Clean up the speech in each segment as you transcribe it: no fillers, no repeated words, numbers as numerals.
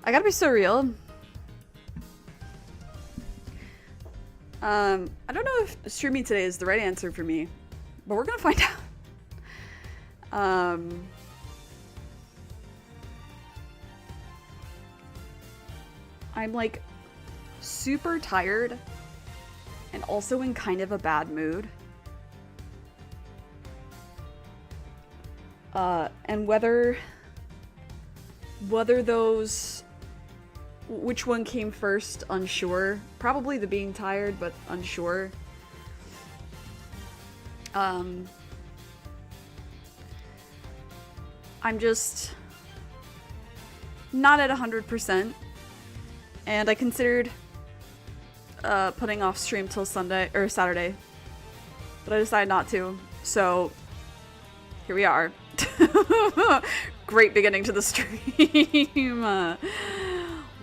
I gotta be so real. I don't know if streaming today is the right answer for me, but we're gonna find out. I'm like super tired and also in kind of a bad mood. And whether those, which one came first, unsure. Probably the being tired, but unsure. I'm just not at 100%. And I considered putting off stream till Sunday or Saturday, but I decided not to. So here we are. Great beginning to the stream.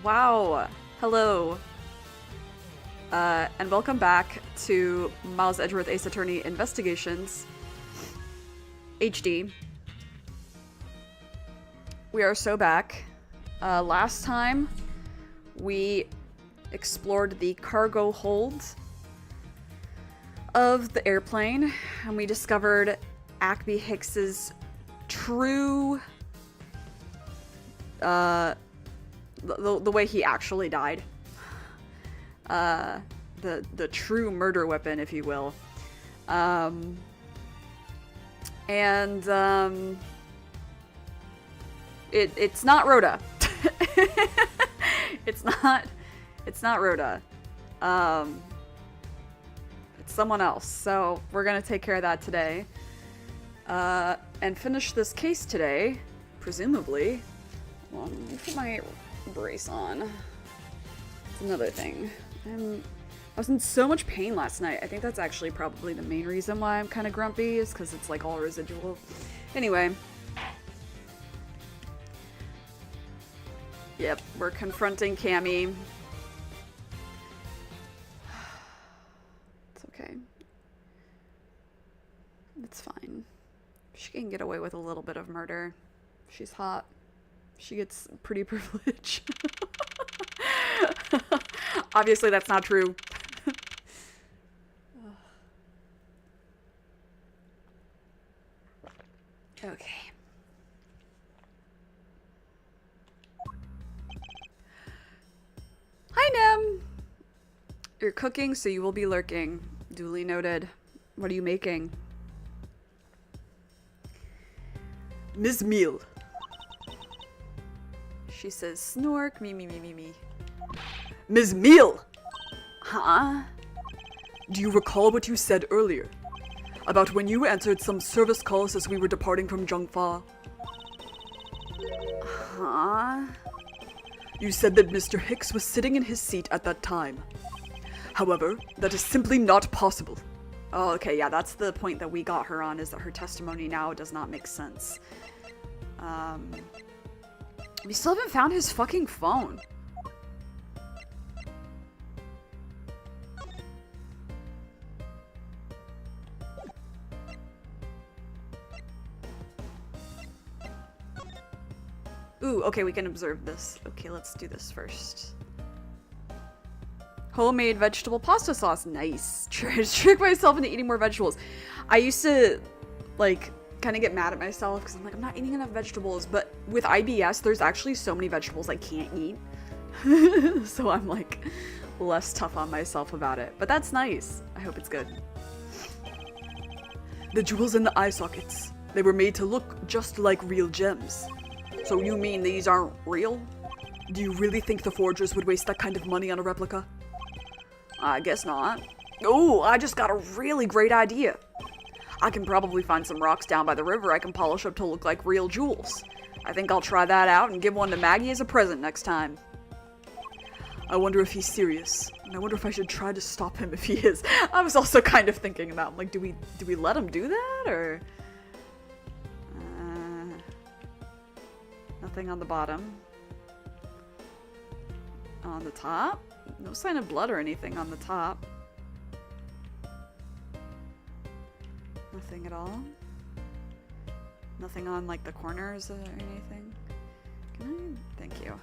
Wow. Hello. And welcome back to Miles Edgeworth Ace Attorney Investigations HD. We are so back. Last time we explored the cargo hold of the airplane and we discovered Acme Hicks's true the way he actually died. The true murder weapon, if you will. It's not Rhoda. It's not Rhoda. It's someone else. So we're gonna take care of that today. And finish this case today, presumably. Hold on, let me put my brace on. It's another thing. I was in so much pain last night. I think that's actually probably the main reason why I'm kind of grumpy, is because it's like all residual. Anyway. Yep, we're confronting Cammy. It's okay. It's fine. She can get away with a little bit of murder. She's hot. She gets pretty privilege. Obviously, that's not true. Okay. Hi, Nem! You're cooking, so you will be lurking. Duly noted. What are you making? Ms. Meal. She says, snork, me. Ms. Meal! Huh? Do you recall what you said earlier? About when you answered some service calls as we were departing from Zhengfa? Huh? You said that Mr. Hicks was sitting in his seat at that time. However, that is simply not possible. Oh, okay, yeah, that's the point that we got her on, is that her testimony now does not make sense. We still haven't found his fucking phone. Ooh, okay, we can observe this. Okay, let's do this first. Homemade vegetable pasta sauce. Nice. Trick myself into eating more vegetables. I used to, like, kind of get mad at myself because I'm like, I'm not eating enough vegetables. But with IBS, there's actually so many vegetables I can't eat. So I'm, like, less tough on myself about it. But that's nice. I hope it's good. The jewels in the eye sockets. They were made to look just like real gems. So you mean these aren't real? Do you really think the forgers would waste that kind of money on a replica? I guess not. Oh, I just got a really great idea. I can probably find some rocks down by the river I can polish up to look like real jewels. I think I'll try that out and give one to Maggie as a present next time. I wonder if he's serious. And I wonder if I should try to stop him if he is. I was also kind of thinking about, like, do we let him do that, or... Nothing on the bottom. On the top? No sign of blood or anything on the top. Nothing at all. Nothing on, like, the corners or anything. Can I? Thank you.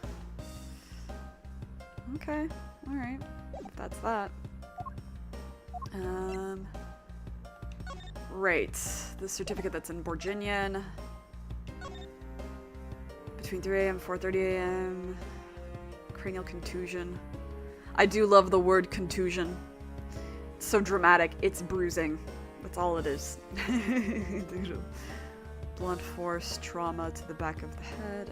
Okay. Alright. If that's that. Right. The certificate that's in Borginian. Between 3 a.m. and 4:30 a.m. Cranial contusion. I do love the word contusion. It's so dramatic. It's bruising. That's all it is. Blunt force trauma to the back of the head.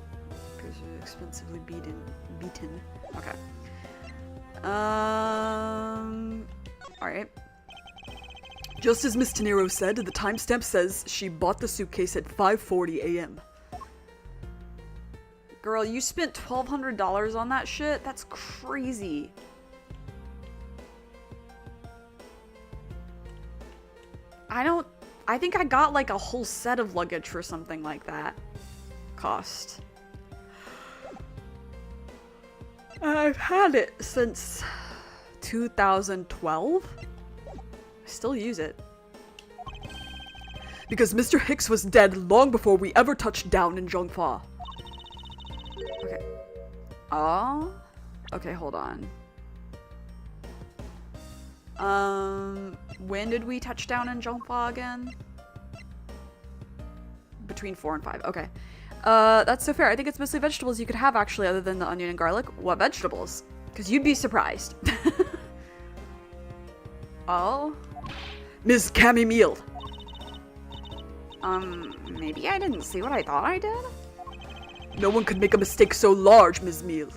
Appears to be expensively beaten. Okay. Alright. Just as Miss Tenero said, the timestamp says she bought the suitcase at 5:40 a.m. Girl, you spent $1,200 on that shit? That's crazy. I think I got like a whole set of luggage for something like that. Cost. I've had it since 2012. I still use it. Because Mr. Hicks was dead long before we ever touched down in Zhongfa. Okay. Oh? Okay, hold on. When did we touch down in Zhongfa again? Between 4 and 5. Okay. That's so fair. I think it's mostly vegetables you could have, actually, other than the onion and garlic. What vegetables? Because you'd be surprised. Oh? Ms. Cammy Meal. Maybe I didn't see what I thought I did? No one could make a mistake so large, Ms. Meal.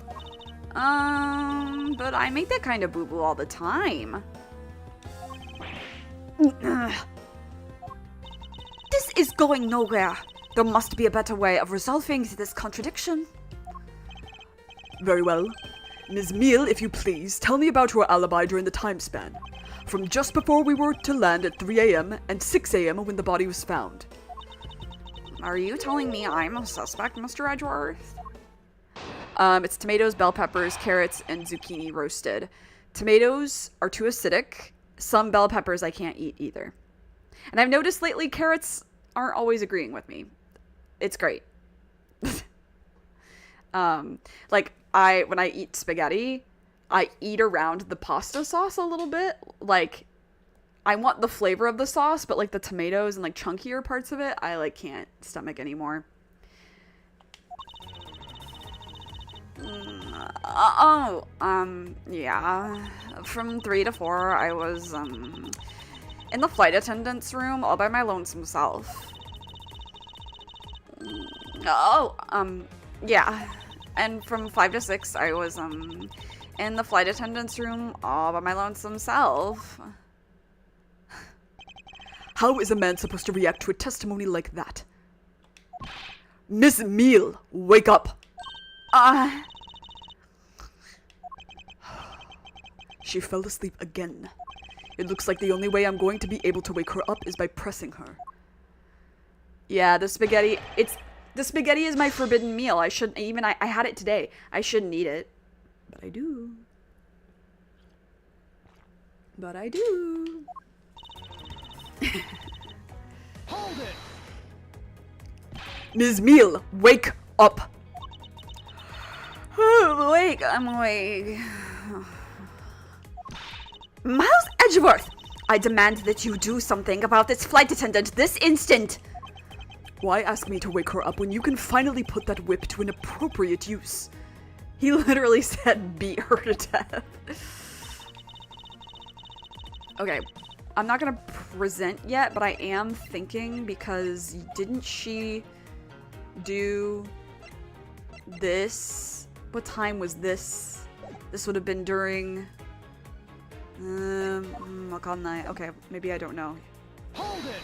But I make that kind of boo-boo all the time. This is going nowhere. There must be a better way of resolving this contradiction. Very well. Ms. Meal, if you please, tell me about your alibi during the time span. From just before we were to land at 3 a.m. and 6 a.m. when the body was found. Are you telling me I'm a suspect, Mr. Edgeworth? It's tomatoes, bell peppers, carrots, and zucchini roasted. Tomatoes are too acidic. Some bell peppers I can't eat either. And I've noticed lately carrots aren't always agreeing with me. It's great. Like, when I eat spaghetti, I eat around the pasta sauce a little bit. Like, I want the flavor of the sauce, but like the tomatoes and like chunkier parts of it, I like can't stomach anymore. Yeah. From 3 to 4, I was, in the flight attendant's room all by my lonesome self. Yeah. And from 5 to 6, I was, in the flight attendant's room all by my lonesome self. How is a man supposed to react to a testimony like that? Miss Meal, wake up! She fell asleep again. It looks like the only way I'm going to be able to wake her up is by pressing her. Yeah, the spaghetti is my forbidden meal. I shouldn't even, I had it today. I shouldn't eat it. But I do. But I do. Hold it! Ms. Meal, wake up! I'm awake. Miles Edgeworth! I demand that you do something about this flight attendant this instant! Why ask me to wake her up when you can finally put that whip to an appropriate use? He literally said beat her to death. Okay, I'm not gonna present yet, but I am thinking because didn't she do this? What time was this? This would have been during... Okay, maybe I don't know. Hold it!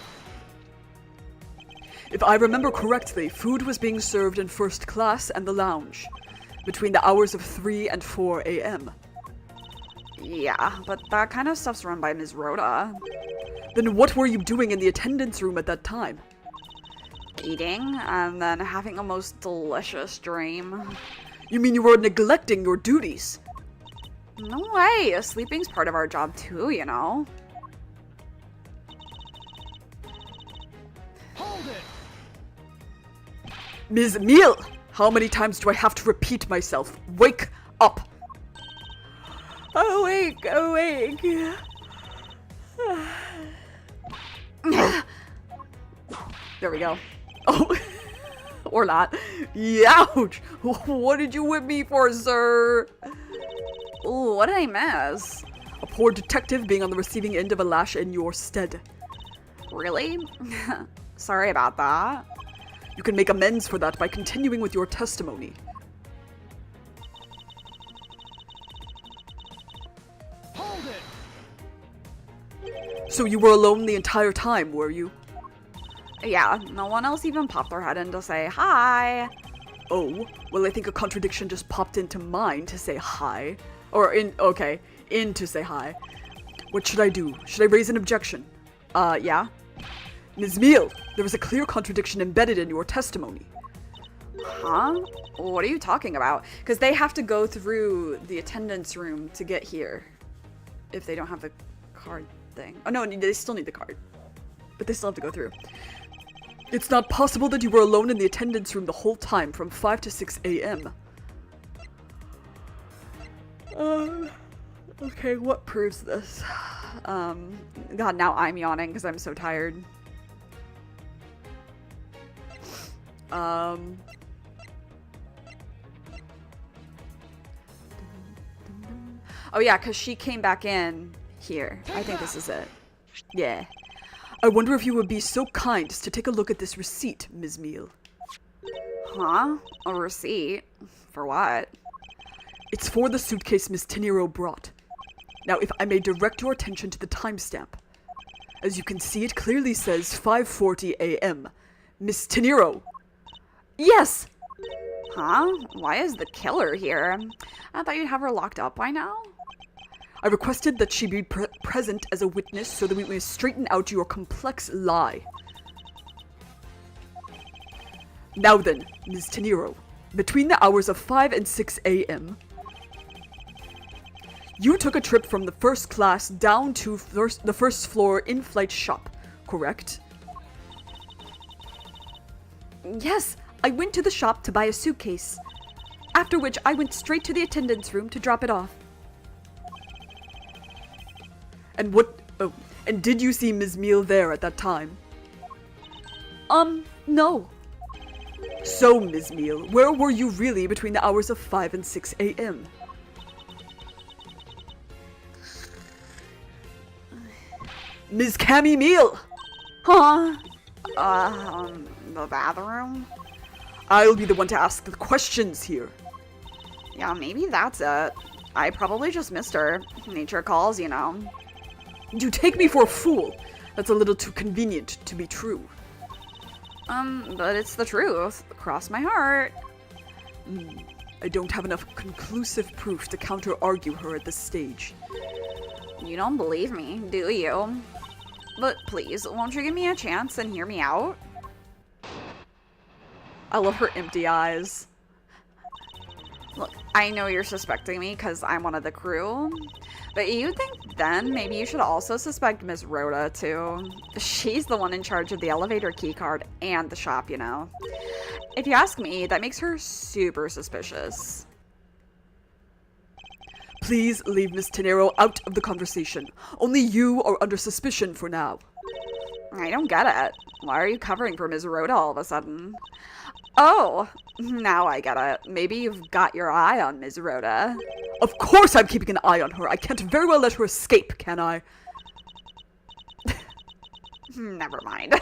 If I remember correctly, food was being served in first class and the lounge, between the hours of 3 and 4 a.m. Yeah, but that kind of stuff's run by Ms. Rhoda. Then what were you doing in the attendance room at that time? Eating, and then having a most delicious dream. You mean you were neglecting your duties? No way, sleeping's part of our job too, you know. Hold it! Ms. Meal! How many times do I have to repeat myself? Wake up! Awake, awake. There we go. Oh, or not. Youch! What did you whip me for, sir? Ooh, what did I miss? A poor detective being on the receiving end of a lash in your stead. Really? Sorry about that. You can make amends for that by continuing with your testimony. Hold it! So you were alone the entire time, were you? Yeah, no one else even popped their head in to say hi. Oh, well I think a contradiction just popped into mine to say hi. Or in to say hi. What should I do? Should I raise an objection? Yeah? Ms. Meal, there was a clear contradiction embedded in your testimony. Huh? What are you talking about? Because they have to go through the attendance room to get here. If they don't have the card thing. Oh no, they still need the card. But they still have to go through. It's not possible that you were alone in the attendance room the whole time from 5 to 6 a.m. Okay, what proves this? God, now I'm yawning because I'm so tired. Oh yeah, because she came back in here. I think this is it. Yeah. I wonder if you would be so kind as to take a look at this receipt, Ms. Meal. Huh? A receipt? For what? It's for the suitcase Miss Tenero brought. Now, if I may direct your attention to the timestamp. As you can see, it clearly says 5:40 a.m. Miss Tenero! Yes! Huh? Why is the killer here? I thought you'd have her locked up by now. I requested that she be present as a witness so that we may straighten out your complex lie. Now then, Ms. Tenero, between the hours of 5 and 6 a.m., you took a trip from the first class down to the first floor in-flight shop, correct? Yes, I went to the shop to buy a suitcase, after which I went straight to the attendance room to drop it off. And and did you see Ms. Meal there at that time? No. So, Ms. Meal, where were you really between the hours of 5 and 6 a.m.? Ms. Cammy Meal! Huh? The bathroom? I'll be the one to ask the questions here. Yeah, maybe that's it. I probably just missed her. Nature calls, you know. You take me for a fool. That's a little too convenient to be true. But it's the truth. Cross my heart. I don't have enough conclusive proof to counter-argue her at this stage. You don't believe me, do you? But please, won't you give me a chance and hear me out? I love her empty eyes. Look, I know you're suspecting me because I'm one of the crew, but you think then maybe you should also suspect Miss Rhoda too. She's the one in charge of the elevator keycard and the shop, you know. If you ask me, that makes her super suspicious. Please leave Miss Tenero out of the conversation. Only you are under suspicion for now. I don't get it. Why are you covering for Ms. Rhoda all of a sudden? Oh, now I get it. Maybe you've got your eye on Ms. Rhoda. Of course I'm keeping an eye on her. I can't very well let her escape, can I? Never mind.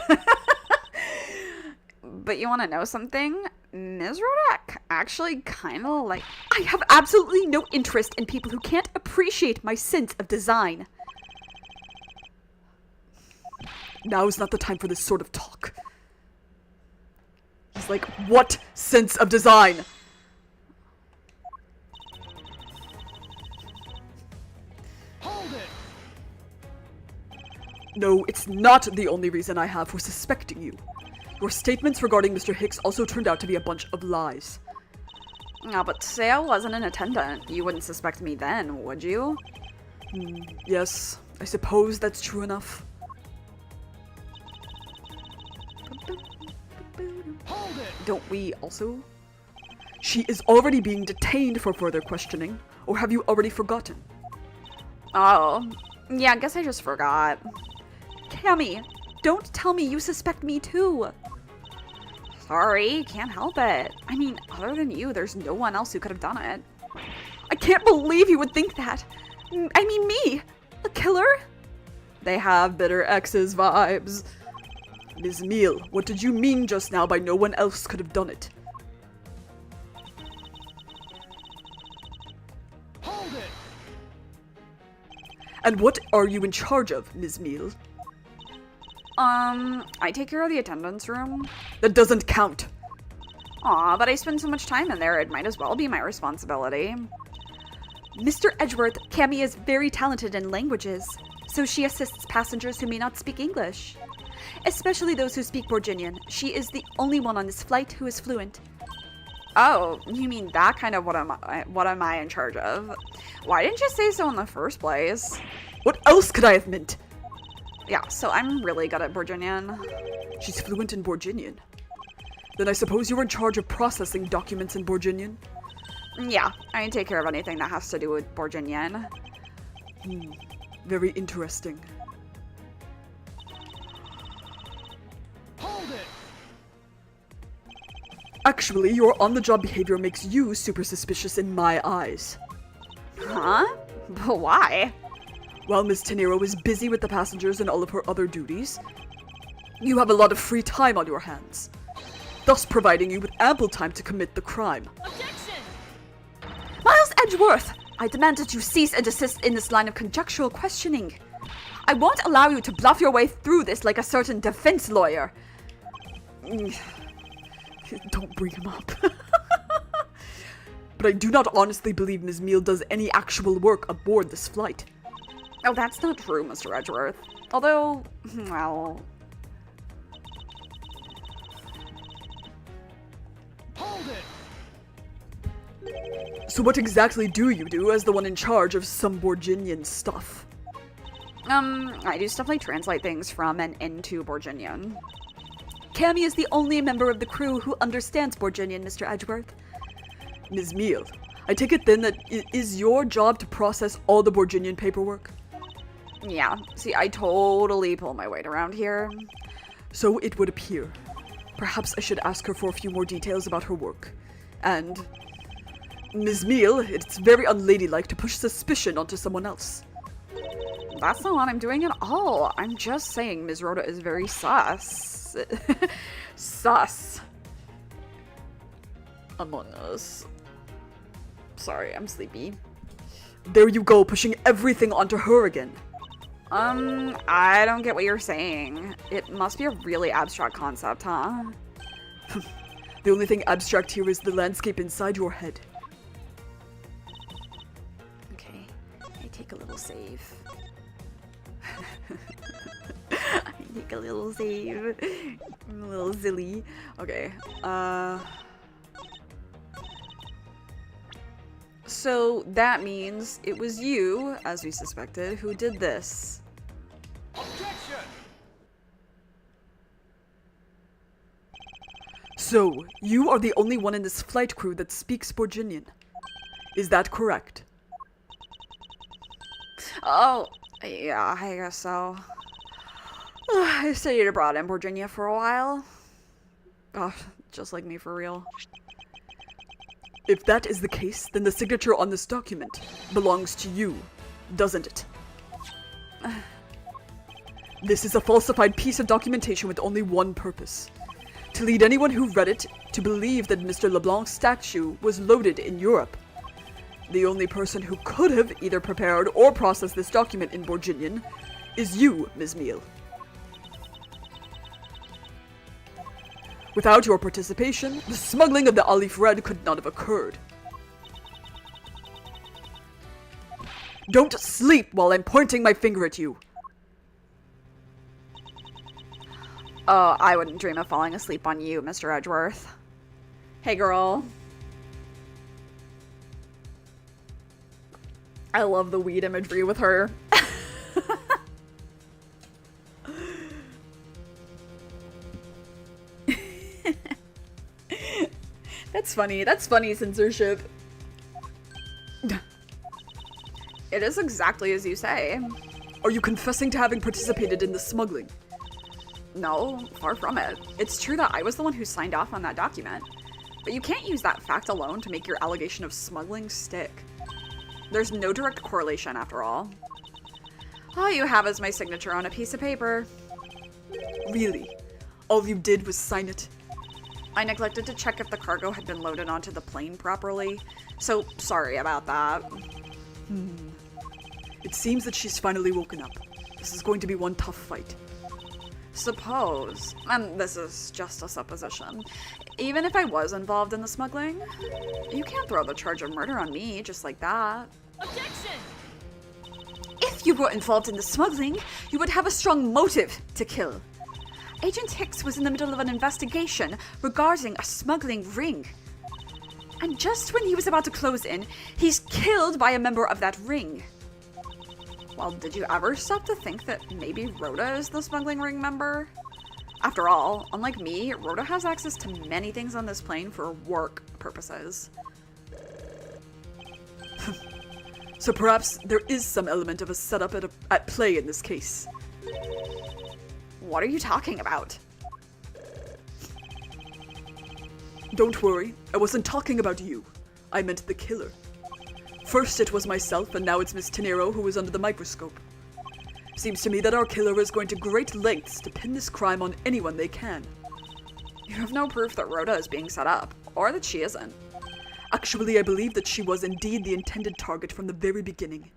But you want to know something? Ms. Rhoda actually kind of like... I have absolutely no interest in people who can't appreciate my sense of design. Now's not the time for this sort of talk. He's like, what sense of design? Hold it! No, it's not the only reason I have for suspecting you. Your statements regarding Mr. Hicks also turned out to be a bunch of lies. No, but say I wasn't an attendant. You wouldn't suspect me then, would you? Yes, I suppose that's true enough. Hold it! Don't we also? She is already being detained for further questioning, or have you already forgotten? Oh, yeah, I guess I just forgot. Cammy, don't tell me you suspect me too. Sorry, can't help it. I mean, other than you, there's no one else who could have done it. I can't believe you would think that. I mean, me, a killer? They have bitter exes vibes. Ms. Meal, what did you mean just now by no one else could have done it? Hold it! And what are you in charge of, Ms. Meal? I take care of the attendance room. That doesn't count. Aw, but I spend so much time in there, it might as well be my responsibility. Mr. Edgeworth, Cammy is very talented in languages, so she assists passengers who may not speak English. Especially those who speak Borginian. She is the only one on this flight who is fluent. Oh, you mean that kind of what am I in charge of? Why didn't you say so in the first place? What else could I have meant? Yeah, so I'm really good at Borginian. She's fluent in Borginian. Then I suppose you're in charge of processing documents in Borginian? Yeah, I take care of anything that has to do with Borginian. Very interesting. Hold it! Actually, your on-the-job behavior makes you super suspicious in my eyes. Huh? But why? While Ms. Tenero is busy with the passengers and all of her other duties, you have a lot of free time on your hands, thus providing you with ample time to commit the crime. Objection! Miles Edgeworth! I demand that you cease and desist in this line of conjectural questioning. I won't allow you to bluff your way through this like a certain defense lawyer. Don't bring him up. But I do not honestly believe Ms. Meal does any actual work aboard this flight. Oh, that's not true, Mr. Edgeworth. Although, well... Hold it! So what exactly do you do as the one in charge of some Borginian stuff? I do stuff like translate things from and into Borginian. Cammy is the only member of the crew who understands Borginian, Mr. Edgeworth. Ms. Meal, I take it then that it is your job to process all the Borginian paperwork? Yeah, see, I totally pull my weight around here. So it would appear. Perhaps I should ask her for a few more details about her work. And... Ms. Meal, it's very unladylike to push suspicion onto someone else. That's not what I'm doing at all. I'm just saying Ms. Rhoda is very sus. Sus. Among Us. Sorry, I'm sleepy. There you go, pushing everything onto her again. I don't get what you're saying. It must be a really abstract concept, huh? The only thing abstract here is the landscape inside your head. Okay, I take a little save. I take a little save. I'm a little silly. Okay, so that means it was you, as we suspected, who did this. Objection! So, you are the only one in this flight crew that speaks Borginian. Is that correct? Oh, yeah, I guess so. I studied abroad in Virginia for a while. Oh, just like me for real. If that is the case, then the signature on this document belongs to you, doesn't it? This is a falsified piece of documentation with only one purpose. To lead anyone who read it to believe that Mr. LeBlanc's statue was loaded in Europe. The only person who could have either prepared or processed this document in Borginian is you, Ms. Meal. Without your participation, the smuggling of the Alif Red could not have occurred. Don't sleep while I'm pointing my finger at you. Oh, I wouldn't dream of falling asleep on you, Mr. Edgeworth. Hey, girl. I love the weed imagery with her. That's funny. That's funny censorship. it is exactly as you say. Are you confessing to having participated in the smuggling? No, far from it. It's true that I was the one who signed off on that document. But you can't use that fact alone to make your allegation of smuggling stick. There's no direct correlation, after all. All you have is my signature on a piece of paper. Really? All you did was sign it? I neglected to check if the cargo had been loaded onto the plane properly, so sorry about that. It seems that she's finally woken up. This is going to be one tough fight. Suppose, and this is just a supposition, even if I was involved in the smuggling, you can't throw the charge of murder on me just like that. Objection! If you were involved in the smuggling, you would have a strong motive to kill. Agent Hicks was in the middle of an investigation regarding a smuggling ring. And just when he was about to close in, he's killed by a member of that ring. Well, did you ever stop to think that maybe Rhoda is the smuggling ring member? After all, unlike me, Rhoda has access to many things on this plane for work purposes. So perhaps there is some element of a setup at play in this case. What are you talking about? Don't worry, I wasn't talking about you. I meant the killer. First it was myself, and now it's Miss Tenero who is under the microscope. Seems to me that our killer is going to great lengths to pin this crime on anyone they can. You have no proof that Rhoda is being set up, or that she isn't. Actually, I believe that she was indeed the intended target from the very beginning.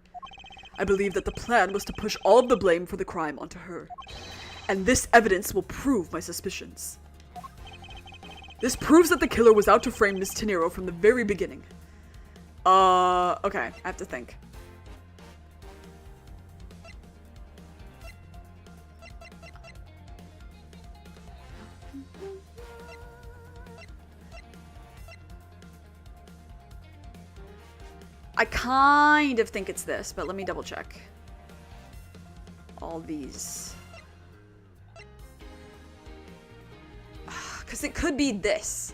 I believe that the plan was to push all of the blame for the crime onto her. And this evidence will prove my suspicions. This proves that the killer was out to frame Miss Tenero from the very beginning. Okay, I have to think. I kind of think it's this, but let me double check. All these. Because it could be this.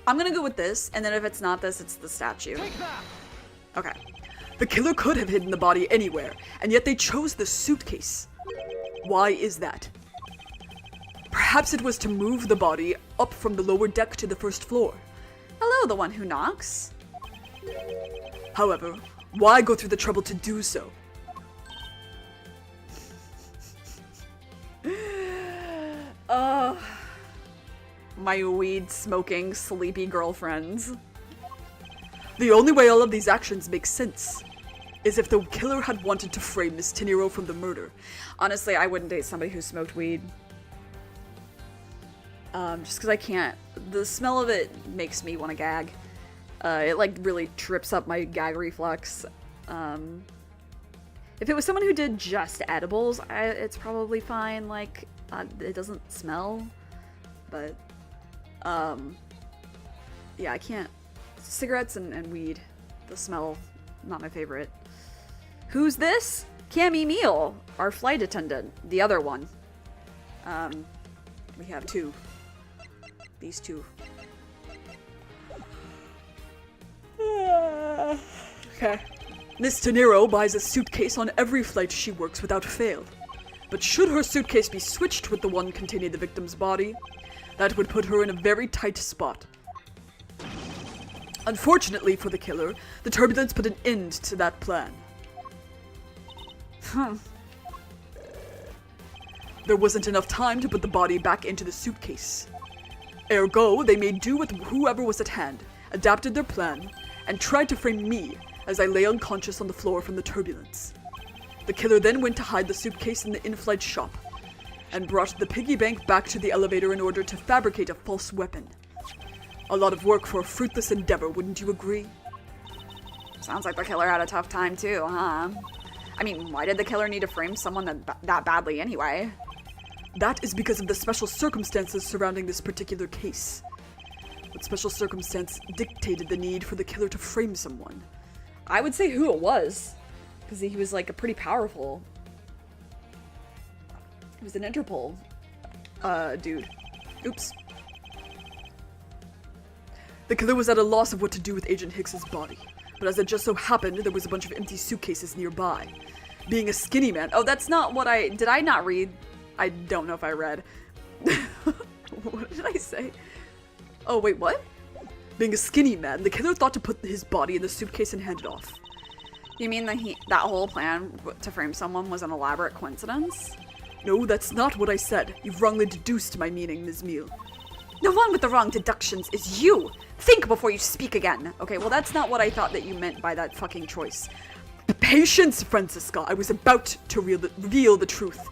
I'm gonna go with this, and then if it's not this, it's the statue. Take that! Okay. The killer could have hidden the body anywhere, and yet they chose the suitcase. Why is that? Perhaps it was to move the body up from the lower deck to the first floor. Hello, the one who knocks. However, why go through the trouble to do so? My weed-smoking, sleepy girlfriends. The only way all of these actions make sense is if the killer had wanted to frame Miss Tenero from the murder. Honestly, I wouldn't date somebody who smoked weed. Just because I can't. The smell of it makes me want to gag. It, like, really trips up my gag reflex. If it was someone who did just edibles, it's probably fine. Like, it doesn't smell. But, yeah, I can't. Cigarettes and weed. The smell, not my favorite. Who's this? Cammy Neal, our flight attendant. The other one. We have two. These two. Okay. Miss Tenero buys a suitcase on every flight she works without fail. But should her suitcase be switched with the one containing the victim's body, that would put her in a very tight spot. Unfortunately for the killer, the turbulence put an end to that plan. There wasn't enough time to put the body back into the suitcase. Ergo, they made do with whoever was at hand, adapted their plan, and tried to frame me as I lay unconscious on the floor from the turbulence. The killer then went to hide the suitcase in the in-flight shop, and brought the piggy bank back to the elevator in order to fabricate a false weapon. A lot of work for a fruitless endeavor, wouldn't you agree? Sounds like the killer had a tough time too, huh? I mean, why did the killer need to frame someone that badly anyway? That is because of the special circumstances surrounding this particular case. What special circumstance dictated the need for the killer to frame someone? I would say who it was, because he was like a pretty powerful. He was an Interpol dude. Oops. The killer was at a loss of what to do with Agent Hicks's body. but as it just so happened, there was a bunch of empty suitcases nearby. Being a skinny man— oh, that's not what did I not read? I don't know if I read. What did I say? Oh, wait, what? Being a skinny man, the killer thought to put his body in the suitcase and hand it off. You mean that whole plan to frame someone was an elaborate coincidence? No, that's not what I said. You've wrongly deduced my meaning, Ms. Meal. The one with the wrong deductions is you! Think before you speak again! Okay, well that's not what I thought that you meant by that fucking choice. Patience, Francisca! I was about to reveal the truth.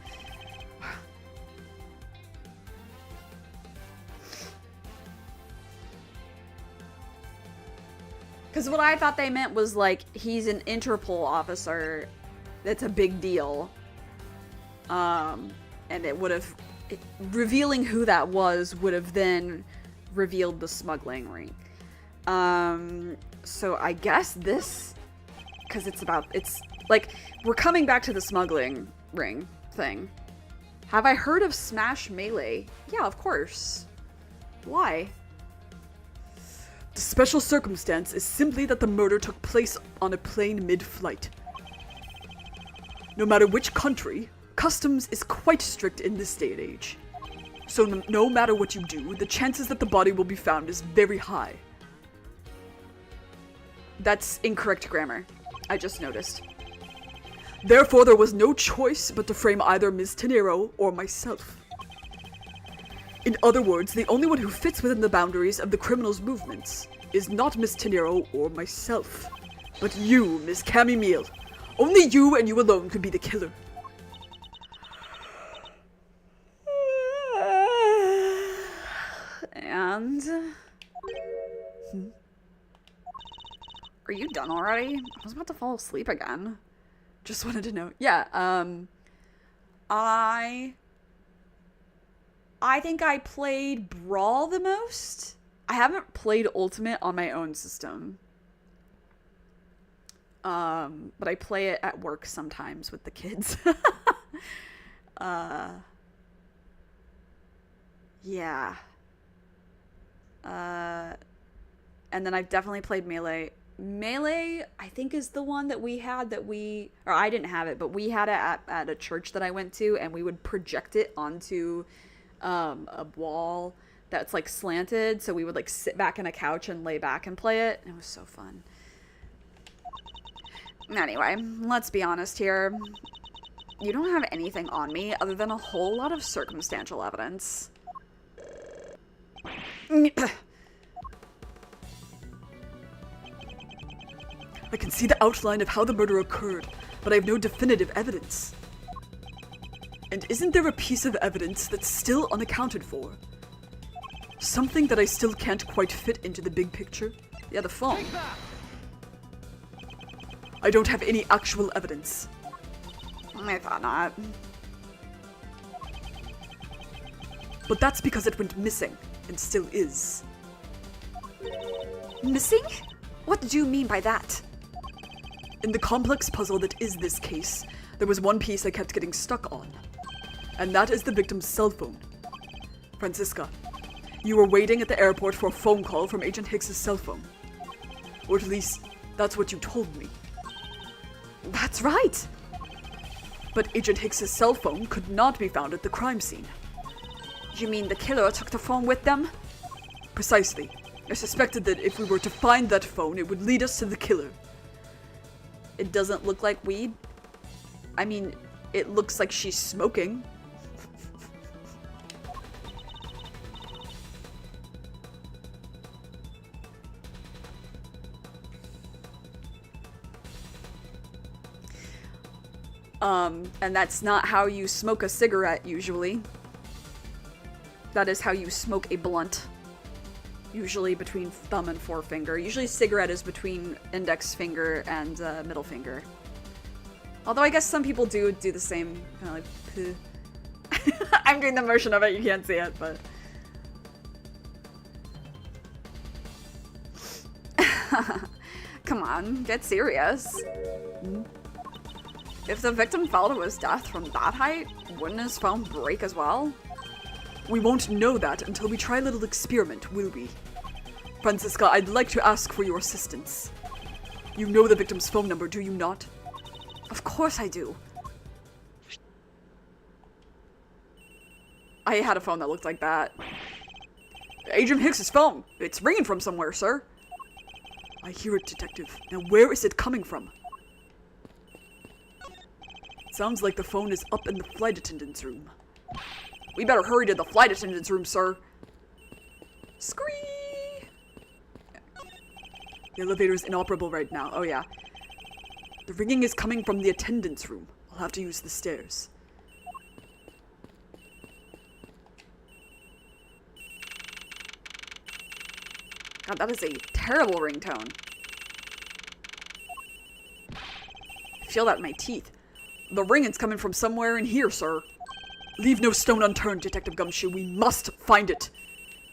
Because what I thought they meant was, like, he's an Interpol officer. That's a big deal. And it would have... revealing who that was would have then revealed the smuggling ring. So I guess this... because it's like, we're coming back to the smuggling ring thing. Have I heard of Smash Melee? Yeah, of course. Why? The special circumstance is simply that the murder took place on a plane mid-flight. No matter which country, customs is quite strict in this day and age. So no matter what you do, the chances that the body will be found is very high. That's incorrect grammar. I just noticed. Therefore, there was no choice but to frame either Ms. Tenero or myself. In other words, the only one who fits within the boundaries of the criminal's movements is not Ms. Tenero or myself, but you, Ms. Cammy Meal. Only you and you alone could be the killer. And... Are you done already? I was about to fall asleep again. Just wanted to know. Yeah, I think I played Brawl the most. I haven't played Ultimate on my own system. But I play it at work sometimes with the kids. Yeah. And then I've definitely played Melee. Melee, I think, is the one that we had or I didn't have it, but we had it at a church that I went to, and we would project it onto a wall that's like slanted, so we would like sit back in a couch and lay back and play it. It was so fun. Anyway, let's be honest here. You don't have anything on me other than a whole lot of circumstantial evidence. I can see the outline of how the murder occurred, but I have no definitive evidence. And isn't there a piece of evidence that's still unaccounted for? Something that I still can't quite fit into the big picture? Yeah, the phone. Take that! I don't have any actual evidence. I thought not. But that's because it went missing, and still is. Missing? What did you mean by that? In the complex puzzle that is this case, there was one piece I kept getting stuck on. And that is the victim's cell phone. Francisca, you were waiting at the airport for a phone call from Agent Hicks's cell phone. Or at least, that's what you told me. That's right. But Agent Hicks's cell phone could not be found at the crime scene. You mean the killer took the phone with them? Precisely. I suspected that if we were to find that phone, it would lead us to the killer. It doesn't look like weed. I mean, it looks like she's smoking. And that's not how you smoke a cigarette, usually. That is how you smoke a blunt. Usually between thumb and forefinger. Usually cigarette is between index finger and middle finger. Although I guess some people do the same, kind of like, I'm doing the motion of it, you can't see it, but... Come on, get serious. If the victim fell to his death from that height, wouldn't his phone break as well? We won't know that until we try a little experiment, will we? Francisca, I'd like to ask for your assistance. You know the victim's phone number, do you not? Of course I do. I had a phone that looked like that. Agent Hicks's phone. It's ringing from somewhere, sir. I hear it, Detective. Now where is it coming from? It sounds like the phone is up in the flight attendant's room. We better hurry to the flight attendant's room, sir. Scree! The elevator is inoperable right now. Oh yeah. The ringing is coming from the attendant's room. I'll have to use the stairs. God, that is a terrible ringtone. I feel that in my teeth. The ringing's coming from somewhere in here, sir. Leave no stone unturned, Detective Gumshoe. We must find it.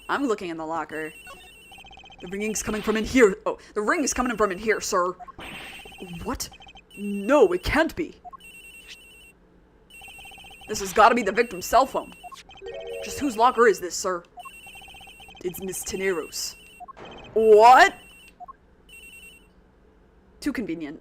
I'm looking in the locker. The ringing's coming from in here. Oh, the ring is coming from in here, sir. What? No, it can't be. This has got to be the victim's cell phone. Just whose locker is this, sir? It's Miss Tenero's. What? Too convenient.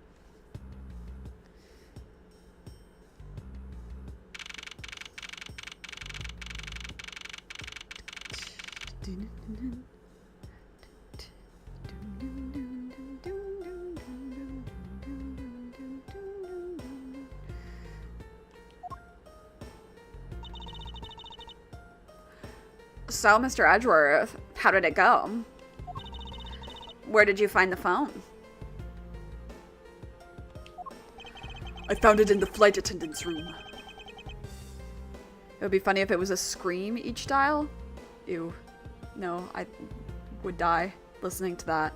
So, Mr. Edgeworth, how did it go? Where did you find the phone? I found it in the flight attendant's room. It would be funny if it was a scream each dial. Ew. No, I would die listening to that.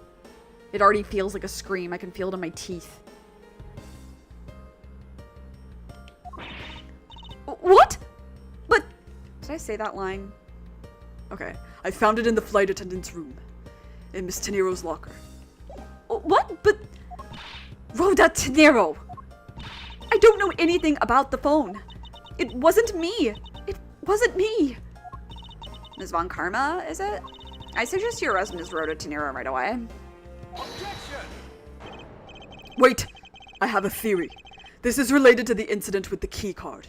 It already feels like a scream. I can feel it in my teeth. What? But... Did I say that line? Okay. I found it in the flight attendant's room. In Miss Tenero's locker. What? But... Rhoda Tenero! I don't know anything about the phone. It wasn't me. It wasn't me. Ms. Von Karma, is it? I suggest you arrest Ms. Rhoda Tenero right away. Objection! Wait! I have a theory. This is related to the incident with the key card.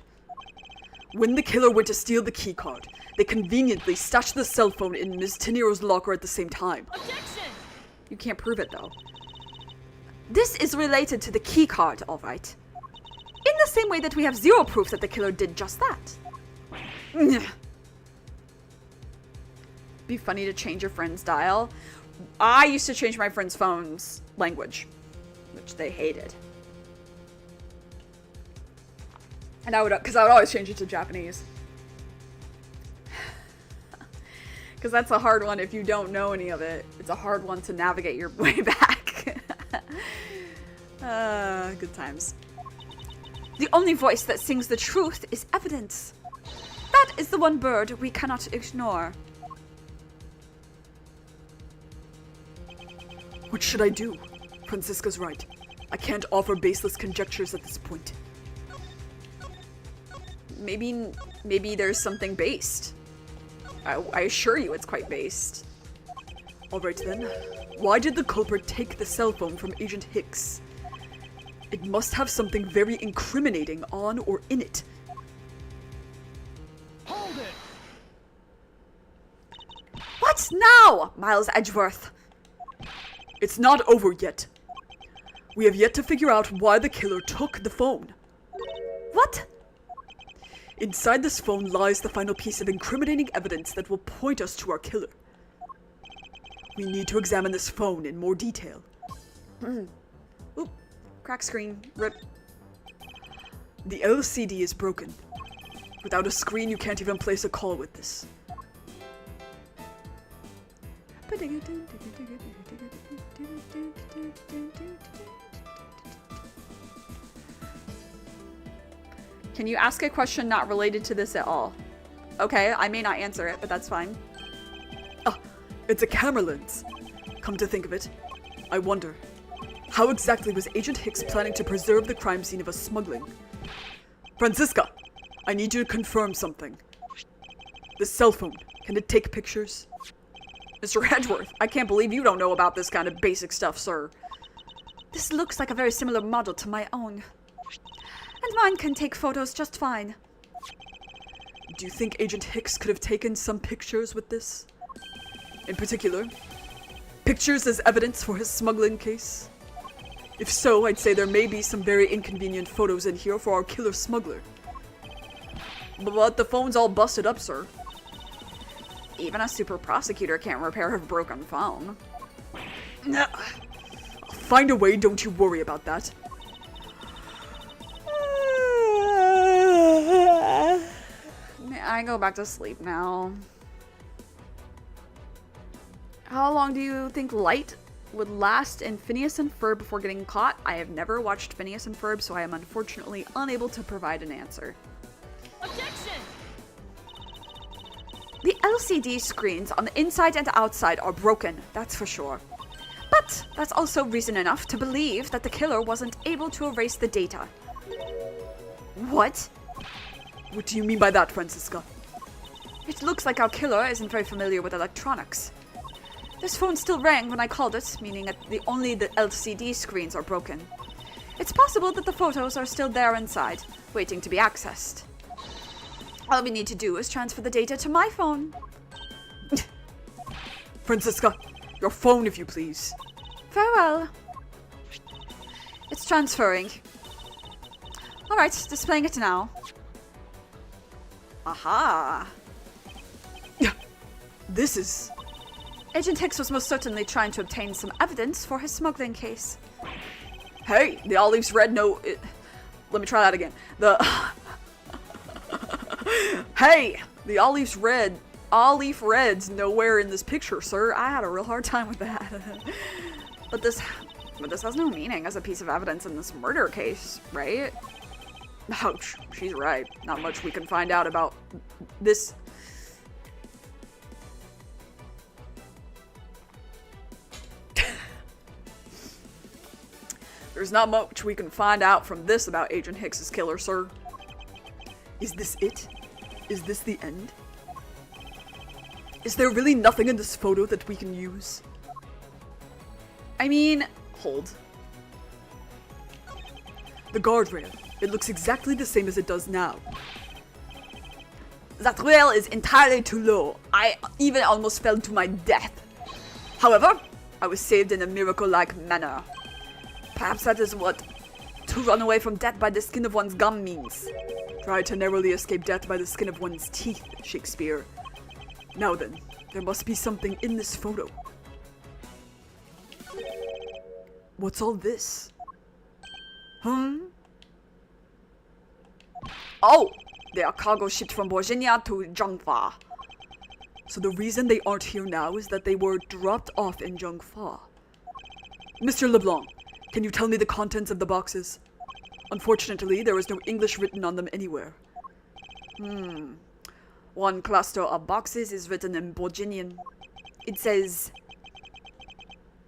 When the killer went to steal the key card, they conveniently stashed the cell phone in Ms. Tenero's locker at the same time. Objection! You can't prove it, though. This is related to the key card, all right. In the same way that we have zero proof that the killer did just that. Be funny to change your friend's dial. I used to change my friend's phone's language, which they hated. And because I would always change it to Japanese. Because that's a hard one if you don't know any of it. It's a hard one to navigate your way back. Good times. The only voice that sings the truth is evidence. That is the one bird we cannot ignore. What should I do? Francisca's right. I can't offer baseless conjectures at this point. Maybe there's something based. I assure you it's quite based. Alright then. Why did the culprit take the cell phone from Agent Hicks? It must have something very incriminating on or in it. Hold it! What now, Miles Edgeworth? It's not over yet. We have yet to figure out why the killer took the phone. What? Inside this phone lies the final piece of incriminating evidence that will point us to our killer. We need to examine this phone in more detail. Oop. Crack screen. Rip. The LCD is broken. Without a screen, you can't even place a call with this. Can you ask a question not related to this at all? Okay, I may not answer it, but that's fine. Ah, it's a camera lens. Come to think of it, I wonder, how exactly was Agent Hicks planning to preserve the crime scene of a smuggling? Francisca, I need you to confirm something. The cell phone, can it take pictures? Mr. Edgeworth, I can't believe you don't know about this kind of basic stuff, sir. This looks like a very similar model to my own. And mine can take photos just fine. Do you think Agent Hicks could have taken some pictures with this? In particular, pictures as evidence for his smuggling case? If so, I'd say there may be some very inconvenient photos in here for our killer smuggler. But the phone's all busted up, sir. Even a super prosecutor can't repair a broken phone. I'll find a way, don't you worry about that. I go back to sleep now. How long do you think light would last in Phineas and Ferb before getting caught? I have never watched Phineas and Ferb, so I am unfortunately unable to provide an answer. Objection! The LCD screens on the inside and outside are broken, that's for sure. But that's also reason enough to believe that the killer wasn't able to erase the data. What? What do you mean by that, Francisca? It looks like our killer isn't very familiar with electronics. This phone still rang when I called it, meaning that only the LCD screens are broken. It's possible that the photos are still there inside, waiting to be accessed. All we need to do is transfer the data to my phone. Francisca, your phone, if you please. Very well. It's transferring. Alright, displaying it now. Aha! This is... Agent Hicks was most certainly trying to obtain some evidence for his smuggling case. Hey, the olive's red, no... Let me try that again. Hey, the olive's red. Olive red's nowhere in this picture, sir. I had a real hard time with that. But this has no meaning as a piece of evidence in this murder case, right? Ouch, she's right. Not much we can find out about this. There's not much we can find out from this about Agent Hicks's killer, sir. Is this it? Is this the end? Is there really nothing in this photo that we can use? I mean, Hold. The guardrail. It looks exactly the same as it does now. That rail is entirely too low. I even almost fell to my death. However, I was saved in a miracle-like manner. Perhaps that is what to run away from death by the skin of one's gum means. Try to narrowly escape death by the skin of one's teeth, Shakespeare. Now then, there must be something in this photo. What's all this? Oh! They are cargo shipped from Virginia to Jungfa. So the reason they aren't here now is that they were dropped off in Jungfa. Mr. LeBlanc, can you tell me the contents of the boxes? Unfortunately, there is no English written on them anywhere. One cluster of boxes is written in Virginian. It says...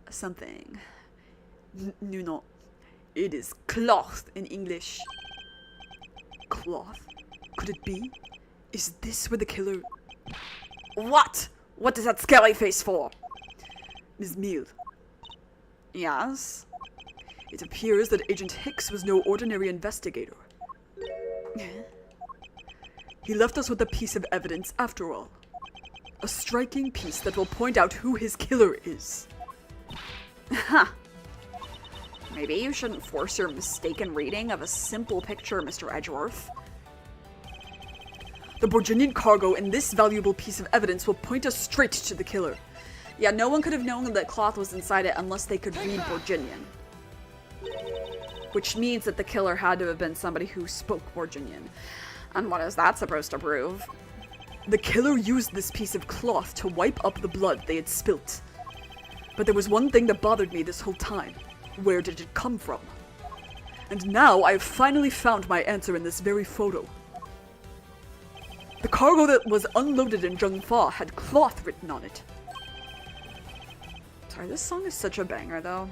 something. No. It is cloth in English. Cloth? Could it be? Is this where the killer... What? What is that scary face for? Ms. Meal. yes. It appears that Agent Hicks was no ordinary investigator. He left us with a piece of evidence after all. A striking piece that will point out who his killer is. Maybe you shouldn't force your mistaken reading of a simple picture, Mr. Edgeworth. The Virginian cargo and this valuable piece of evidence will point us straight to the killer. Yeah, no one could have known that cloth was inside it unless they could read Virginian. Which means that the killer had to have been somebody who spoke Virginian. And what is that supposed to prove? The killer used this piece of cloth to wipe up the blood they had spilt. But there was one thing that bothered me this whole time. Where did it come from? And now I have finally found my answer in this very photo. The cargo that was unloaded in Jungfa had cloth written on it. Sorry, this song is such a banger, though.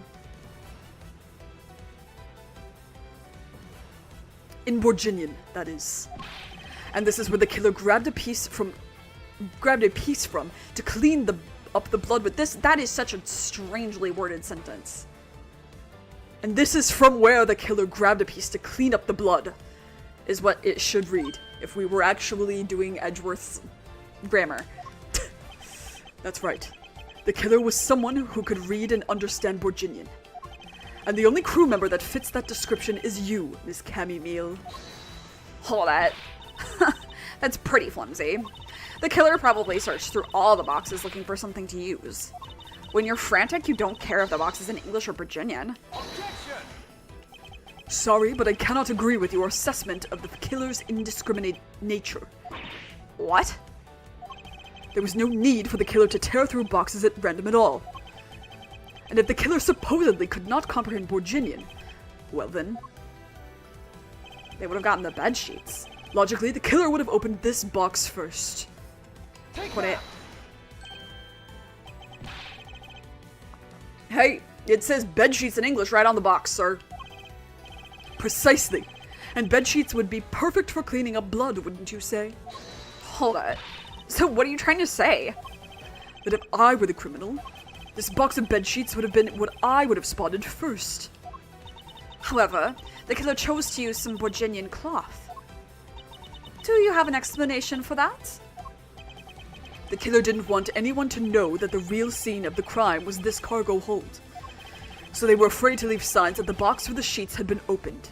In Virginian, that is. And this is where the killer grabbed a piece from to clean up the blood with this. That is such a strangely worded sentence. And this is from where the killer grabbed a piece to clean up the blood, is what it should read if we were actually doing Edgeworth's grammar. That's right. The killer was someone who could read and understand Borginian. And the only crew member that fits that description is you, Miss Cammy Meal. Hold it. That's pretty flimsy. The killer probably searched through all the boxes looking for something to use. When you're frantic, you don't care if the box is in English or Virginian. Sorry, but I cannot agree with your assessment of the killer's indiscriminate nature. What? There was no need for the killer to tear through boxes at random at all. And if the killer supposedly could not comprehend Borginian, well then, They would have gotten the bed sheets. logically the killer would have opened this box first. Put it. Hey, it says bed sheets in English right on the box, sir. Precisely. And bed sheets would be perfect for cleaning up blood, wouldn't you say? Hold it. So what are you trying to say? That if I were the criminal, this box of bed sheets would have been what I would have spotted first. However, the killer chose to use some Borginian cloth. Do you have an explanation for that? The killer didn't want anyone to know that the real scene of the crime was this cargo hold. So they were afraid to leave signs that the box with the sheets had been opened.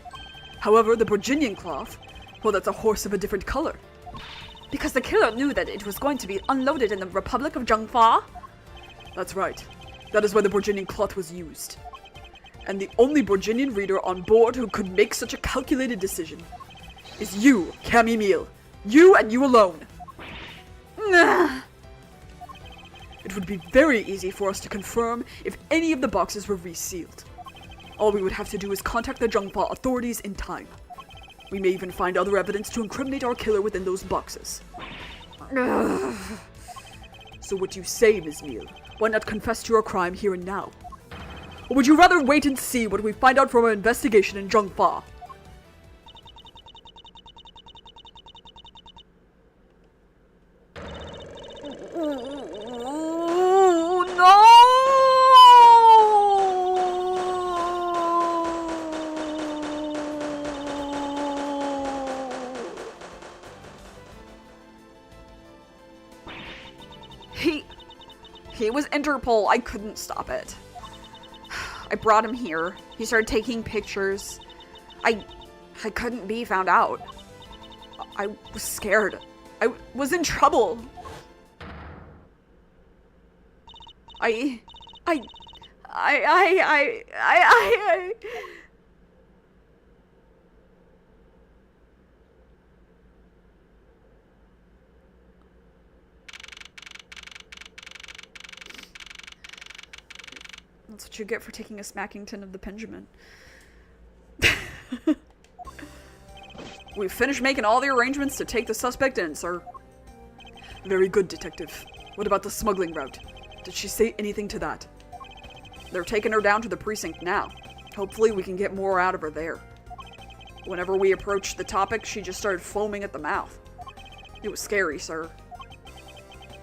However, the Borginian cloth, well, that's a horse of a different color. Because the killer knew that it was going to be unloaded in the Republic of Zhengfa? That's right. That is why the Borginian cloth was used. And the only Borginian reader on board who could make such a calculated decision is you, Cammy Meal. You and you alone. It would be very easy for us to confirm if any of the boxes were resealed. All we would have to do is contact the Zhengfa authorities in time. We may even find other evidence to incriminate our killer within those boxes. So what do you say, Ms. Meal? Why not confess to your crime here and now? Or would you rather wait and see what we find out from our investigation in Zhengfa? He was Interpol. I couldn't stop it. I brought him here. He started taking pictures. I couldn't be found out. I was scared. I was in trouble. I That's what you get for taking a smackington of the Pendulum. We've finished making all the arrangements to take the suspect in, sir. Very good, detective. What about the smuggling route? Did she say anything to that? They're taking her down to the precinct now. Hopefully we can get more out of her there. Whenever we approached the topic, she just started foaming at the mouth. It was scary, sir.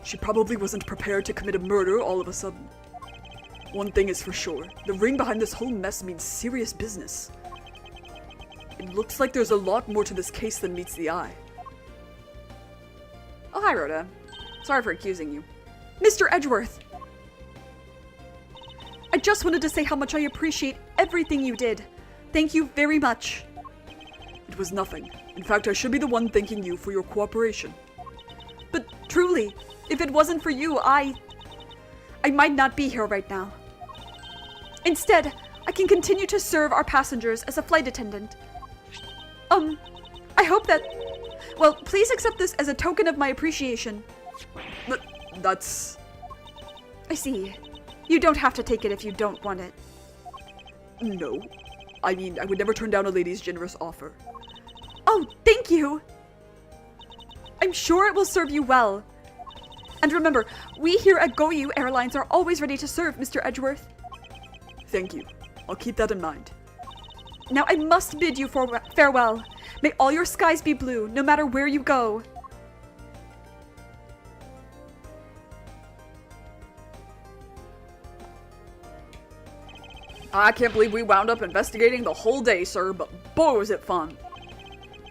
She probably wasn't prepared to commit a murder all of a sudden. One thing is for sure, the ring behind this whole mess means serious business. It looks like there's a lot more to this case than meets the eye. Oh, hi, Rhoda. Sorry for accusing you. Mr. Edgeworth! I just wanted to say how much I appreciate everything you did. Thank you very much. It was nothing. In fact, I should be the one thanking you for your cooperation. But truly, if it wasn't for you, I might not be here right now. Instead, I can continue to serve our passengers as a flight attendant. I hope that... Well, please accept this as a token of my appreciation. But that's... I see. You don't have to take it if you don't want it. No. I mean, I would never turn down a lady's generous offer. Oh, thank you! I'm sure it will serve you well. And remember, we here at GoYou Airlines are always ready to serve, Mr. Edgeworth. Thank you. I'll keep that in mind. Now I must bid you farewell. May all your skies be blue, no matter where you go. I can't believe we wound up investigating the whole day, sir, but boy was it fun.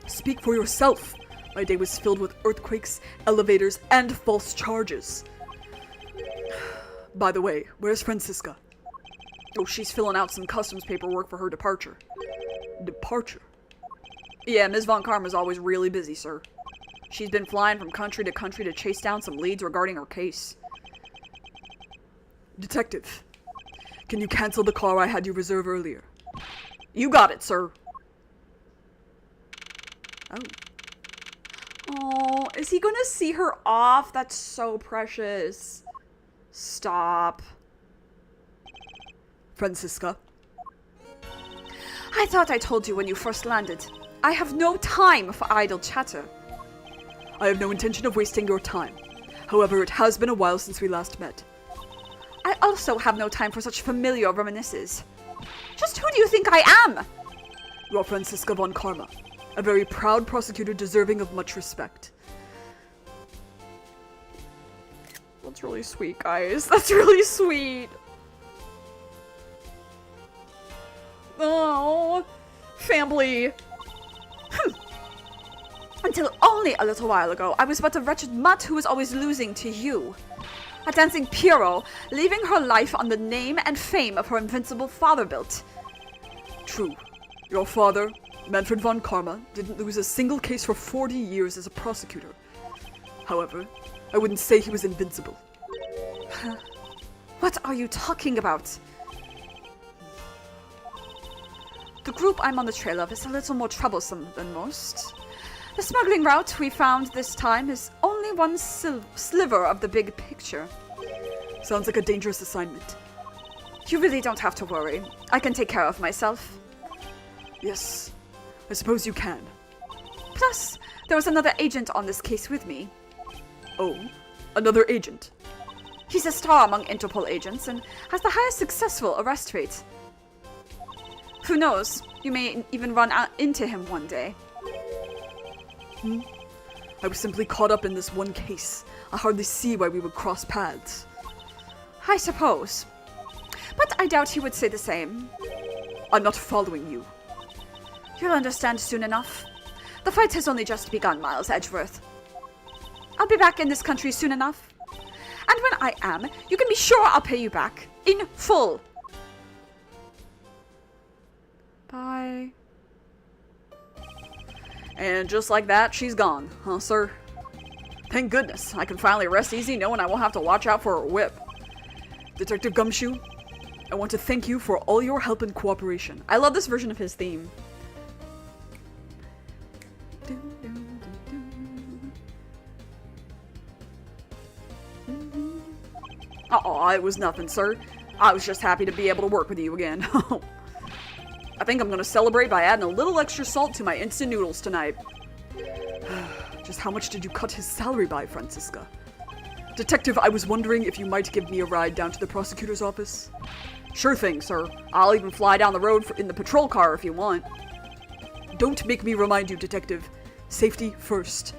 Speak for yourself. My day was filled with earthquakes, elevators, and false charges. By the way, where's Francisca? Oh, she's filling out some customs paperwork for her departure. Departure? Yeah, Ms. Von Karma's always really busy, sir. She's been flying from country to country to chase down some leads regarding her case. Detective, can you cancel the car I had you reserve earlier? You got it, sir. Oh. Oh, is he gonna see her off? That's so precious. Stop. Francisca? I thought I told you when you first landed. I have no time for idle chatter. I have no intention of wasting your time. However, it has been a while since we last met. I also have no time for such familiar reminiscences. Just who do you think I am? You're Francisca Von Karma, a very proud prosecutor deserving of much respect. That's really sweet, guys. That's really sweet. Oh, family. Until only a little while ago, I was but a wretched mutt who was always losing to you. A dancing Pierrot, leaving her life on the name and fame of her invincible father built. True. Your father, Manfred von Karma, didn't lose a single case for 40 years as a prosecutor. However, I wouldn't say he was invincible. What are you talking about? The group I'm on the trail of is a little more troublesome than most. The smuggling route we found this time is only one sliver of the big picture. Sounds like a dangerous assignment. You really don't have to worry. I can take care of myself. Yes, I suppose you can. Plus, there was another agent on this case with me. Oh, another agent? He's a star among Interpol agents and has the highest successful arrest rate. Who knows, you may even run into him one day. I was simply caught up in this one case. I hardly see why we would cross paths. I suppose. But I doubt he would say the same. I'm not following you. You'll understand soon enough. The fight has only just begun, Miles Edgeworth. I'll be back in this country soon enough. And when I am, you can be sure I'll pay you back. In full. Bye. And just like that, she's gone, huh, sir? Thank goodness, I can finally rest easy knowing I won't have to watch out for a whip. Detective Gumshoe, I want to thank you for all your help and cooperation. I love this version of his theme. Oh, it was nothing, sir. I was just happy to be able to work with you again. I think I'm gonna celebrate by adding a little extra salt to my instant noodles tonight. Just how much did you cut his salary by, Francisca? Detective, I was wondering if you might give me a ride down to the prosecutor's office. Sure thing, sir. I'll even fly down the road in the patrol car if you want. Don't make me remind you, Detective. Safety first.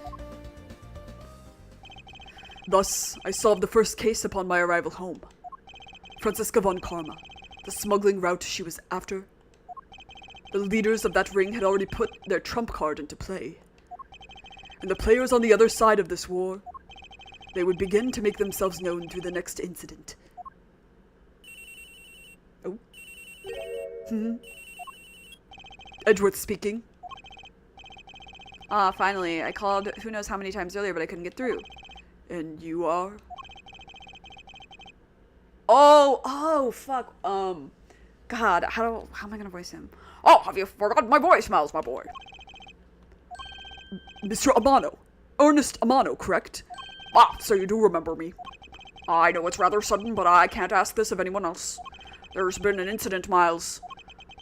Thus, I solved the first case upon my arrival home. Francisca von Karma, the smuggling route she was after. The leaders of that ring had already put their trump card into play. And the players on the other side of this war, they would begin to make themselves known through the next incident. Oh. Edgeworth speaking. Ah, finally. I called who knows how many times earlier, but I couldn't get through. And you are? Oh, fuck. God, how am I gonna voice him? Oh, have you forgotten my voice, Miles, my boy? Mr. Amano. Ernest Amano, correct? Ah, so you do remember me. I know it's rather sudden, but I can't ask this of anyone else. There's been an incident, Miles.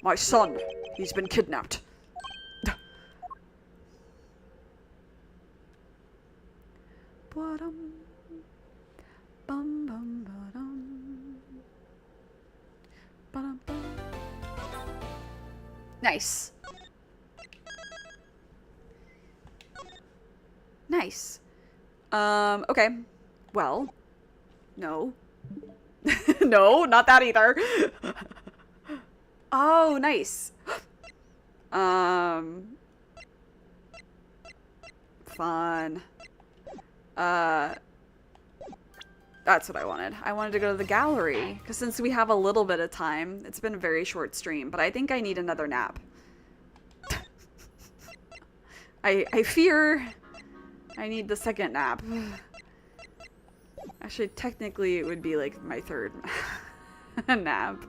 My son, he's been kidnapped. Nice. Nice. Okay. Well. No. No, not that either. Oh, nice. Fun. That's what I wanted. I wanted to go to the gallery, because since we have a little bit of time, it's been a very short stream, but I think I need another nap. I fear I need the second nap. Actually, technically, it would be like my third nap.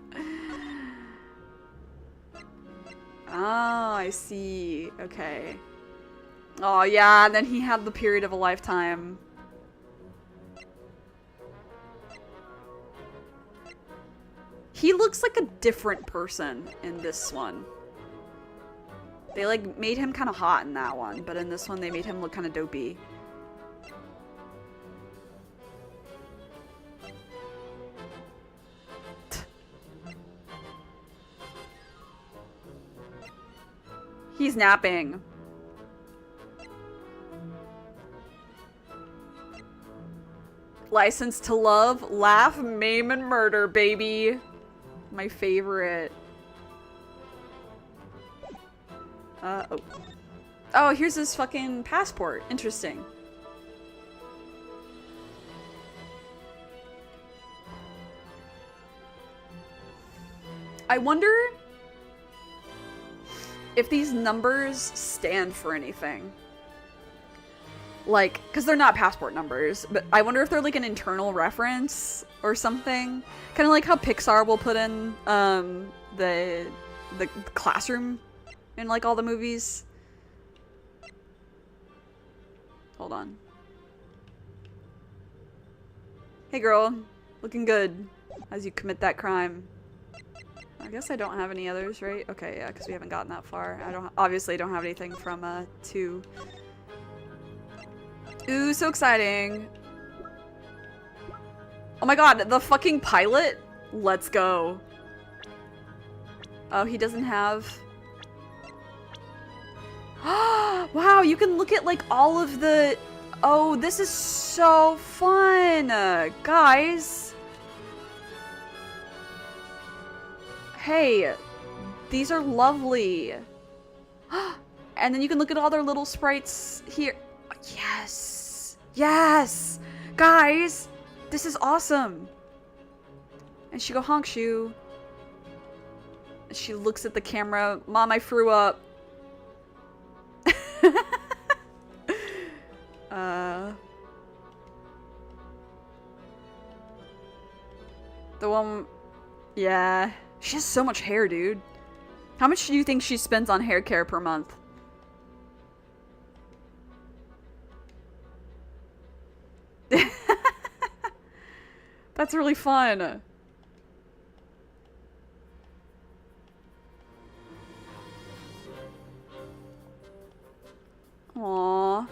Oh, I see. Okay. Oh, yeah, and then he had the period of a lifetime. He looks like a different person in this one. They, like, made him kind of hot in that one, but in this one, they made him look kind of dopey. He's napping. License to Love, Laugh, Maim, and Murder, baby. My favorite. Oh. Oh, here's his fucking passport. Interesting. I wonder if these numbers stand for anything. Like, because they're not passport numbers, but I wonder if they're like an internal reference or something. Kind of like how Pixar will put in the classroom in like all the movies. Hold on. Hey girl, looking good as you commit that crime. I guess I don't have any others, right? Okay, yeah, because we haven't gotten that far. I obviously don't have anything from 2. Ooh, so exciting. Oh my god, the fucking pilot? Let's go. Oh, he doesn't have... Wow, you can look at like all of the... Oh, this is so fun, guys. Hey, these are lovely. And then you can look at all their little sprites here. Yes. Yes. Guys, this is awesome. And she go honk shoe. She looks at the camera. Mom, I threw up. The one... Yeah. She has so much hair, dude. How much do you think she spends on hair care per month? That's really fun. Aww.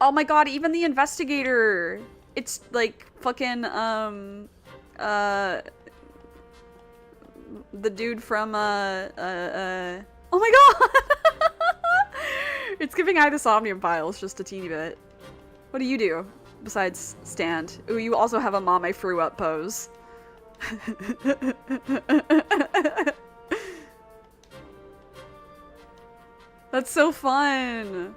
Oh my god, even the investigator. It's like fucking, the dude from, oh my god! It's giving I the Somnium Files just a teeny bit. What do you do besides stand? Ooh, you also have a mom I threw up pose. That's so fun!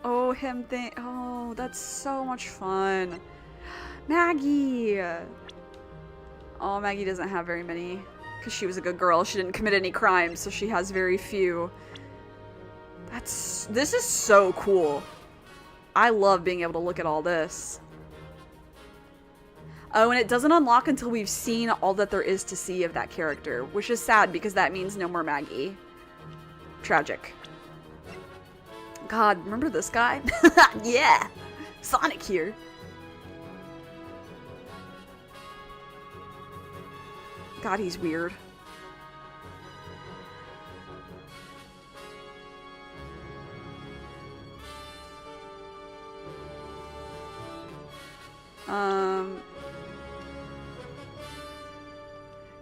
Oh, him thing. Oh, that's so much fun. Maggie! Oh, Maggie doesn't have very many. Because she was a good girl. She didn't commit any crimes, so she has very few. This is so cool. I love being able to look at all this. Oh, and it doesn't unlock until we've seen all that there is to see of that character, which is sad because that means no more Maggie. Tragic. God, remember this guy? Yeah! Sonic here. God, he's weird.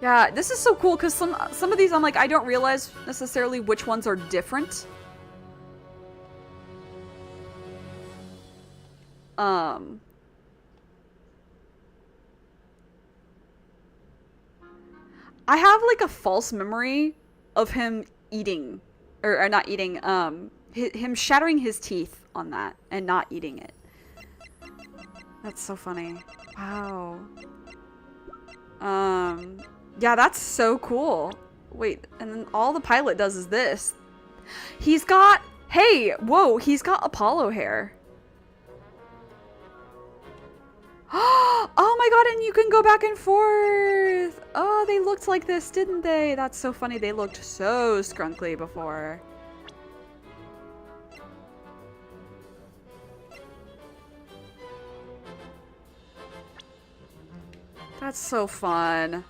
Yeah, this is so cool because some of these I'm like, I don't realize necessarily which ones are different. I have like a false memory of him eating, or not eating, him shattering his teeth on that and not eating it. That's so funny. Wow. Yeah, that's so cool. Wait, and then all the pilot does is this. He's got, hey, whoa, he's got Apollo hair. Oh my god, and you can go back and forth. Oh, they looked like this, didn't they? That's so funny. They looked so scrunkly before. That's so fun.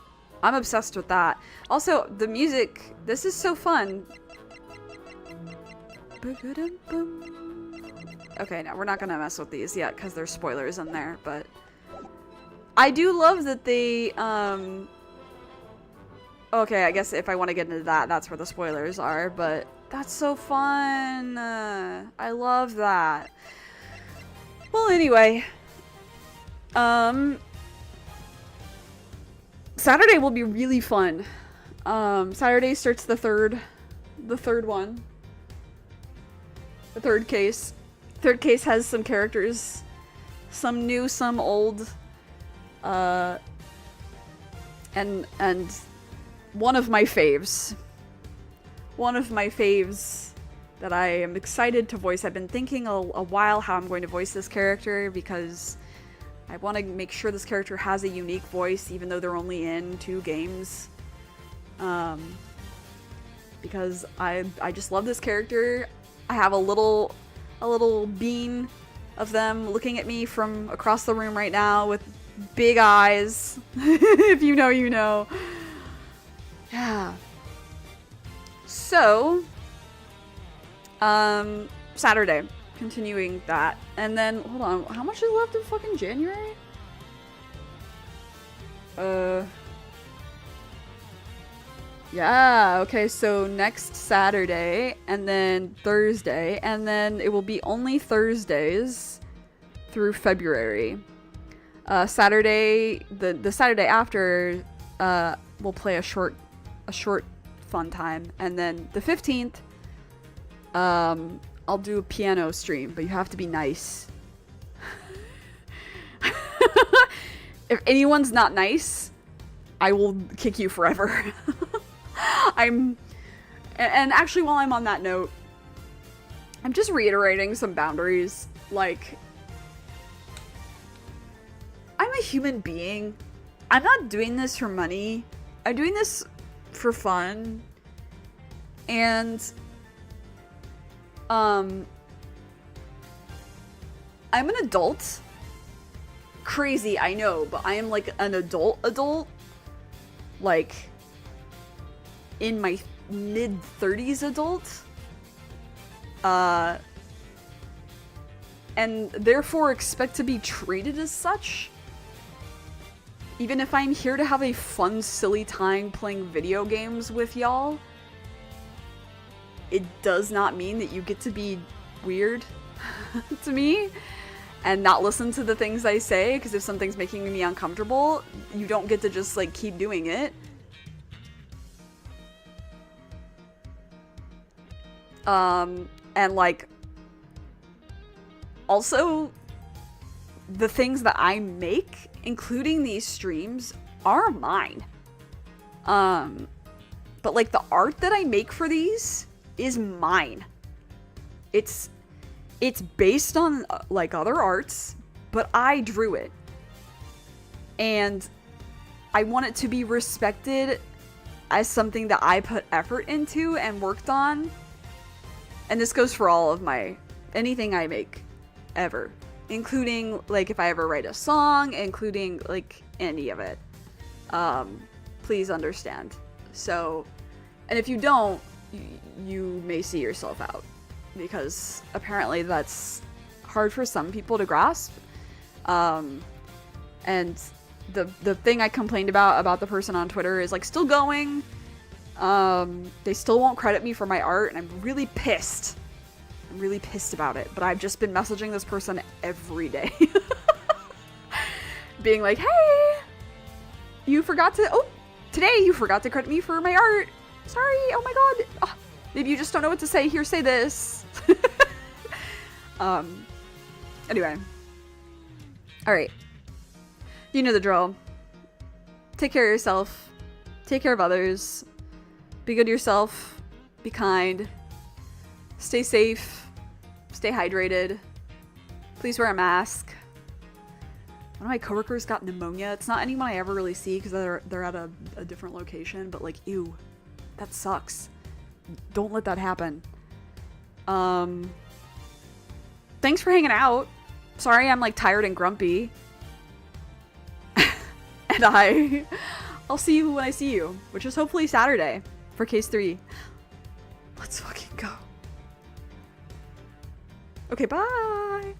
I'm obsessed with that. Also, the music, this is so fun. Okay, now we're not gonna mess with these yet because there's spoilers in there, but I do love that they, okay, I guess if I want to get into that, that's where the spoilers are, but that's so fun. I love that. Well, anyway, Saturday will be really fun. Saturday starts the third one. The third case. Third case has some characters. Some new, some old. And one of my faves. One of my faves that I am excited to voice. I've been thinking a while how I'm going to voice this character because I want to make sure this character has a unique voice even though they're only in 2 games. Because I just love this character. I have a little bean of them looking at me from across the room right now with big eyes. If you know, you know. Yeah. So, Saturday. Continuing that. And then, hold on, how much is left in fucking January? Yeah, okay, so next Saturday, and then Thursday, and then it will be only Thursdays through February. Saturday, the Saturday after, we'll play a short fun time, and then the 15th, I'll do a piano stream, but you have to be nice. If anyone's not nice, I will kick you forever. And actually, while I'm on that note, I'm just reiterating some boundaries. Like, I'm a human being. I'm not doing this for money. I'm doing this for fun. And I'm an adult. Crazy, I know, but I am like an adult. Like, in my mid-30s adult. And therefore expect to be treated as such. Even if I'm here to have a fun, silly time playing video games with y'all, it does not mean that you get to be weird to me and not listen to the things I say, because if something's making me uncomfortable, you don't get to just like keep doing it. And like, also, the things that I make, including these streams, are mine. But like the art that I make for these is mine. It's based on like other arts, but I drew it. And I want it to be respected as something that I put effort into and worked on. And this goes for all of anything I make ever, including like if I ever write a song, including like any of it. Please understand. So, and if you don't, you may see yourself out, because apparently that's hard for some people to grasp. And the thing I complained about the person on Twitter is like still going. They still won't credit me for my art, and I'm really pissed. I'm really pissed about it, but I've just been messaging this person every day. Being like, hey, you forgot to, Today you forgot to credit me for my art. Sorry, oh my god. Oh, maybe you just don't know what to say. Here, say this. Anyway. Alright. You know the drill. Take care of yourself. Take care of others. Be good to yourself. Be kind. Stay safe. Stay hydrated. Please wear a mask. One of my coworkers got pneumonia. It's not anyone I ever really see because they're at a different location, but like, ew. That sucks. Don't let that happen. Thanks for hanging out. Sorry I'm like tired and grumpy. And I'll see you when I see you, which is hopefully Saturday for case 3. Let's fucking go. Okay, bye.